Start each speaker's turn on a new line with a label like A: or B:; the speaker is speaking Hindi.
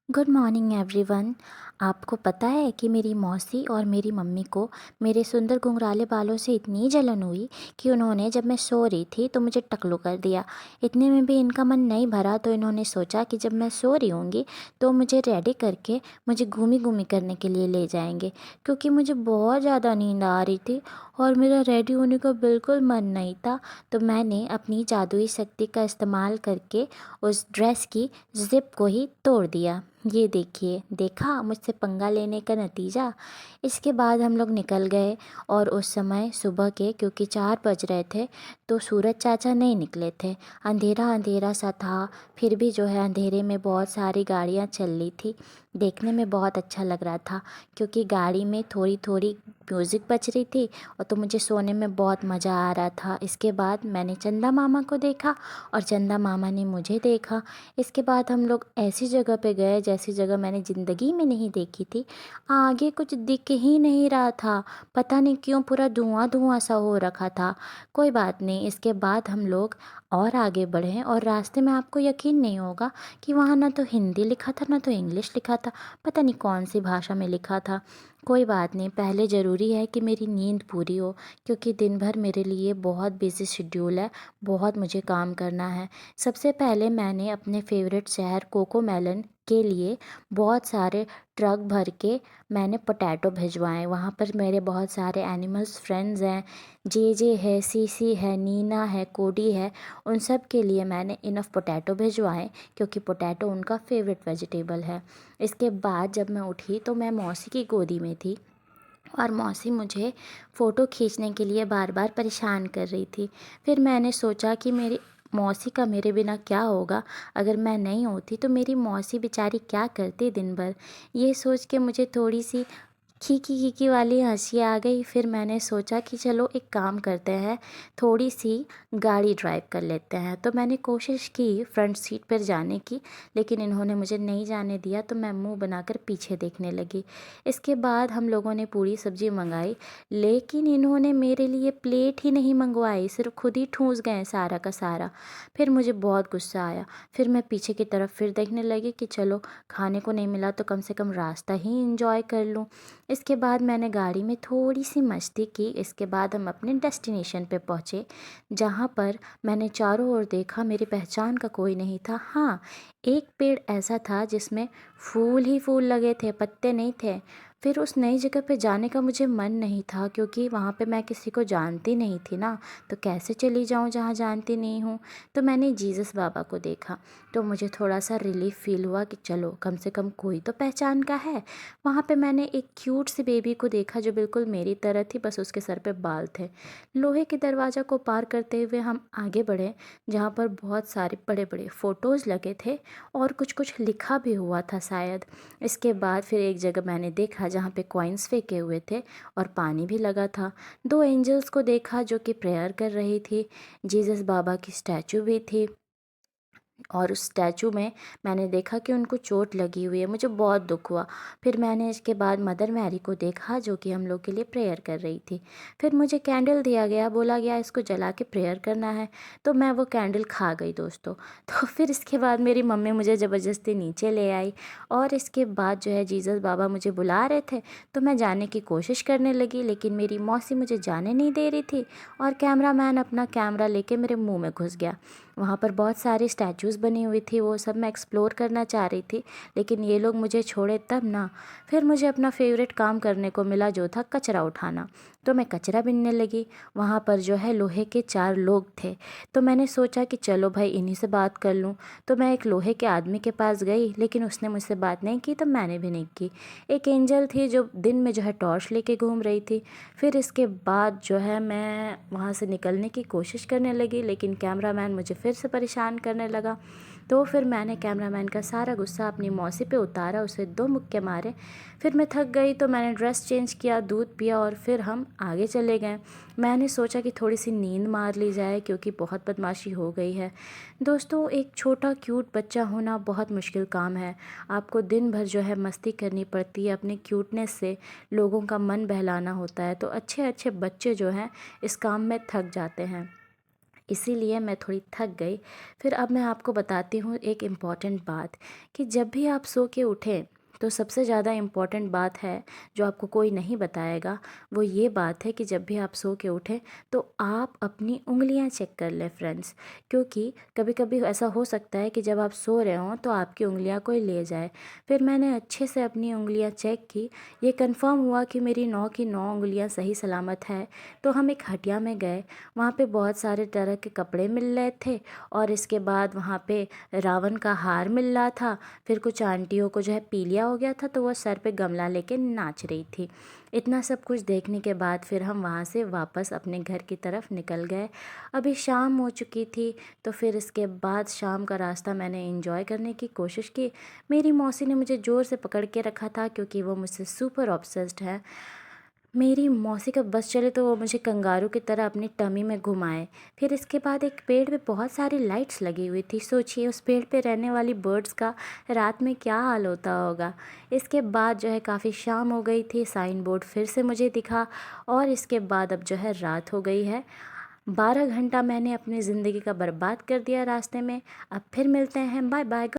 A: Good morning everyone. आपको पता है कि मेरी मौसी और मेरी मम्मी को मेरे सुंदर घुंघराले बालों से इतनी जलन हुई कि उन्होंने जब मैं सो रही थी तो मुझे टकलू कर दिया। इतने में भी इनका मन नहीं भरा तो इन्होंने सोचा कि जब मैं सो रही होंगी तो मुझे रेडी करके मुझे घूमी घूमी करने के लिए ले जाएंगे, क्योंकि मुझे बहुत ज़्यादा नींद आ रही थी और मेरा रेडी होने का बिल्कुल मन नहीं था। तो मैंने अपनी जादुई शक्ति का इस्तेमाल करके उस ड्रेस की ज़िप को ही तोड़ दिया। ये देखिए, देखा मुझसे पंगा लेने का नतीजा। इसके बाद हम लोग निकल गए और उस समय सुबह के, क्योंकि 4 बज रहे थे, तो सूरज चाचा नहीं निकले थे। अंधेरा अंधेरा सा था, फिर भी जो है अंधेरे में बहुत सारी गाड़ियाँ चल रही थी। देखने में बहुत अच्छा लग रहा था, क्योंकि गाड़ी में थोड़ी थोड़ी म्यूज़िक बज रही थी और तो मुझे सोने में बहुत मज़ा आ रहा था। इसके बाद मैंने चंदा मामा को देखा और चंदा मामा ने मुझे देखा। इसके बाद हम लोग ऐसी जगह पे गए जैसी जगह मैंने ज़िंदगी में नहीं देखी थी। आगे कुछ दिख ही नहीं रहा था, पता नहीं क्यों पूरा धुआं धुआं सा हो रखा था। कोई बात नहीं, इसके बाद हम लोग और आगे बढ़े और रास्ते में आपको यकीन नहीं होगा कि वहाँ ना तो हिंदी लिखा था ना तो इंग्लिश लिखा था, पता नहीं कौन सी भाषा में लिखा था। कोई बात नहीं, पहले ज़रूरी है कि मेरी नींद पूरी हो, क्योंकि दिन भर मेरे लिए बहुत बिजी शेड्यूल है, बहुत मुझे काम करना है। सबसे पहले मैंने अपने फेवरेट शहर कोकोमेलन के लिए बहुत सारे ट्रक भर के मैंने पोटैटो भिजवाए। वहाँ पर मेरे बहुत सारे एनिमल्स फ्रेंड्स हैं, जे है, सीसी है, नीना है, कोडी है। उन सब के लिए मैंने इनफ पोटैटो भिजवाए, क्योंकि पोटैटो उनका फेवरेट वेजिटेबल है। इसके बाद जब मैं उठी तो मैं मौसी की गोदी में थी और मौसी मुझे फ़ोटो खींचने के लिए बार बार परेशान कर रही थी। फिर मैंने सोचा कि मेरी मौसी का मेरे बिना क्या होगा, अगर मैं नहीं होती तो मेरी मौसी बेचारी क्या करती दिन भर। ये सोच के मुझे थोड़ी सी खीकी खीकी वाली हंसी आ गई। फिर मैंने सोचा कि चलो एक काम करते हैं, थोड़ी सी गाड़ी ड्राइव कर लेते हैं। तो मैंने कोशिश की फ्रंट सीट पर जाने की, लेकिन इन्होंने मुझे नहीं जाने दिया, तो मैं मुंह बनाकर पीछे देखने लगी। इसके बाद हम लोगों ने पूरी सब्जी मंगाई, लेकिन इन्होंने मेरे लिए प्लेट ही नहीं मंगवाई, सिर्फ खुद ही ठूंस गए सारा का सारा। फिर मुझे बहुत गुस्सा आया। फिर मैं पीछे की तरफ फिर देखने लगी कि चलो, खाने को नहीं मिला तो कम से कम रास्ता ही इंजॉय कर लूँ। इसके बाद मैंने गाड़ी में थोड़ी सी मस्ती की। इसके बाद हम अपने डेस्टिनेशन पे पहुँचे, जहाँ पर मैंने चारों ओर देखा, मेरी पहचान का कोई नहीं था। हाँ, एक पेड़ ऐसा था जिसमें फूल ही फूल लगे थे, पत्ते नहीं थे। फिर उस नई जगह पे जाने का मुझे मन नहीं था, क्योंकि वहाँ पे मैं किसी को जानती नहीं थी ना, तो कैसे चली जाऊँ जहाँ जानती नहीं हूँ। तो मैंने जीसस बाबा को देखा, तो मुझे थोड़ा सा रिलीफ फील हुआ कि चलो कम से कम कोई तो पहचान का है। वहाँ पे मैंने एक क्यूट सी बेबी को देखा जो बिल्कुल मेरी तरह थी, बस उसके सर पे बाल थे। लोहे के दरवाज़ा को पार करते हुए हम आगे बढ़े, जहाँ पर बहुत सारे बड़े बड़े फ़ोटोज़ लगे थे और कुछ कुछ लिखा भी हुआ था शायद। इसके बाद फिर एक जगह मैंने देखा जहाँ पे कॉइन्स फेंके हुए थे और पानी भी लगा था। 2 एंजल्स को देखा जो कि प्रेयर कर रही थी। जीसस बाबा की स्टैचू भी थी और उस स्टैचू में मैंने देखा कि उनको चोट लगी हुई है, मुझे बहुत दुख हुआ। फिर मैंने इसके बाद मदर मैरी को देखा जो कि हम लोग के लिए प्रेयर कर रही थी। फिर मुझे कैंडल दिया गया, बोला गया इसको जला के प्रेयर करना है, तो मैं वो कैंडल खा गई दोस्तों। तो फिर इसके बाद मेरी मम्मी मुझे ज़बरदस्ती नीचे ले आई और इसके बाद जो है जीसस बाबा मुझे बुला रहे थे, तो मैं जाने की कोशिश करने लगी, लेकिन मेरी मौसी मुझे जाने नहीं दे रही थी और कैमरामैन अपना कैमरा लेके मेरे मुँह में घुस गया। वहाँ पर बहुत सारी स्टैचूज़ बनी हुई थी, वो सब मैं एक्सप्लोर करना चाह रही थी, लेकिन ये लोग मुझे छोड़े तब ना। फिर मुझे अपना फेवरेट काम करने को मिला जो था कचरा उठाना, तो मैं कचरा बीनने लगी। वहाँ पर जो है लोहे के 4 लोग थे, तो मैंने सोचा कि चलो भाई इन्हीं से बात कर लूँ। तो मैं एक लोहे के आदमी के पास गई, लेकिन उसने मुझसे बात नहीं की तो मैंने भी नहीं की। एक एंजल थी जो दिन में जो है टॉर्च लेके घूम रही थी। फिर इसके बाद जो है मैं वहाँ से निकलने की कोशिश करने लगी, लेकिन कैमरामैन मुझे फिर से परेशान करने लगा। तो फिर मैंने कैमरामैन का सारा गुस्सा अपनी मौसी पे उतारा, उसे 2 मुक्के मारे। फिर मैं थक गई तो मैंने ड्रेस चेंज किया, दूध पिया और फिर हम आगे चले गए। मैंने सोचा कि थोड़ी सी नींद मार ली जाए, क्योंकि बहुत बदमाशी हो गई है। दोस्तों, एक छोटा क्यूट बच्चा होना बहुत मुश्किल काम है। आपको दिन भर जो है मस्ती करनी पड़ती है, अपने क्यूटनेस से लोगों का मन बहलाना होता है, तो अच्छे अच्छे बच्चे जो हैं इस काम में थक जाते हैं। इसीलिए मैं थोड़ी थक गई। फिर अब मैं आपको बताती हूँ एक इम्पॉर्टेंट बात, कि जब भी आप सो के उठें तो सबसे ज़्यादा इम्पॉर्टेंट बात है जो आपको कोई नहीं बताएगा, वो ये बात है कि जब भी आप सो के उठें तो आप अपनी उँगलियां चेक कर लें फ्रेंड्स। क्योंकि कभी कभी ऐसा हो सकता है कि जब आप सो रहे हों तो आपकी उँगलियां कोई ले जाए। फिर मैंने अच्छे से अपनी उँगलियां चेक की, ये कंफर्म हुआ कि मेरी 9 की 9 उँगलियां सही सलामत है। तो हम एक हटिया में गए, वहाँ पे बहुत सारे तरह के कपड़े मिल रहे थे, और इसके बाद वहाँ पे रावण का हार मिल रहा था। फिर कुछ आंटियों को जो है पीलिया हो गया था तो वो सर पे गमला लेके नाच रही थी। इतना सब कुछ देखने के बाद फिर हम वहाँ से वापस अपने घर की तरफ निकल गए। अभी शाम हो चुकी थी, तो फिर इसके बाद शाम का रास्ता मैंने एंजॉय करने की कोशिश की। मेरी मौसी ने मुझे ज़ोर से पकड़ के रखा था क्योंकि वो मुझसे सुपर ऑब्सेस्ड है। मेरी मौसी का बस चले तो वो मुझे कंगारू की तरह अपनी टमी में घुमाए। फिर इसके बाद एक पेड़ पे बहुत सारी लाइट्स लगी हुई थी, सोचिए उस पेड़ पे रहने वाली बर्ड्स का रात में क्या हाल होता होगा। इसके बाद जो है काफ़ी शाम हो गई थी, साइन बोर्ड फिर से मुझे दिखा, और इसके बाद अब जो है रात हो गई है। 12 घंटा मैंने अपनी ज़िंदगी का बर्बाद कर दिया रास्ते में। अब फिर मिलते हैं, बाय बाय।